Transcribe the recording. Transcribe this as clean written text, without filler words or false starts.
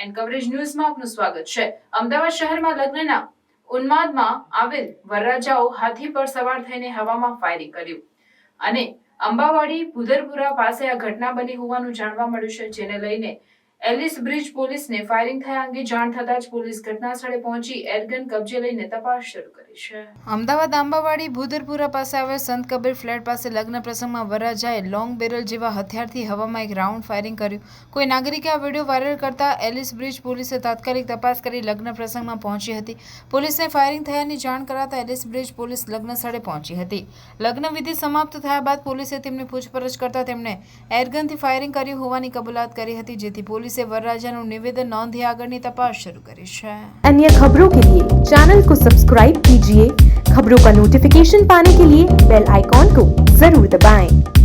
N coverage ન્યૂઝમાં આપનું સ્વાગત છે। અમદાવાદ શહેરમાં લગ્નના ઉન્માદમાં આવેલ વરરાજાઓ હાથી પર સવાર થઈને હવામાં ફાયરિંગ કર્યું અને અંબાવાડી ભુદરપુરા પાસે આ ઘટના બની હોવાનું જાણવા મળ્યું છે, જેને લઈને એલિસ બ્રિજ પોલીસને ફાયરિંગ થયા અંગે જાણ થતાં જ પોલીસ ઘટના સ્થળે પહોંચી એરગન કબજે લઈને તપાસ શરૂ કરી છે। અમદાવાદ અંબાવાડી ભુદરપુરા પાસે આવેલ સંત કબીર ફ્લેટ પાસે લગ્ન પ્રસંગમાં વરરાજાએ લોંગ બેરલ જેવા હથિયારથી હવામાં એક રાઉન્ડ ફાયરિંગ કર્યું। કોઈ નાગરિકે આ વિડીયો વાયરલ કરતા એલિસ બ્રિજ પોલીસે તાત્કાલિક તપાસ કરી લગ્ન પ્રસંગમાં પહોંચી હતી। પોલીસને ફાયરિંગ થયાની જાણ કરાતા એલિસ બ્રિજ પોલીસ લગ્ન સ્થળે પહોંચી હતી। લગ્ન વિધિ સમાપ્ત થયા બાદ પોલીસે તેમની પૂછપરછ કરતા તેમણે એરગનથી ફાયરિંગ કર્યું હોવાની કબૂલાત કરી હતી, જેથી પોલીસે वरराजा निवेदन नोंधी आगळनी तपास शुरू करी है। अन्य खबरों के लिए चैनल को सब्सक्राइब कीजिए। खबरों का नोटिफिकेशन पाने के लिए बेल आइकॉन को जरूर दबाएं।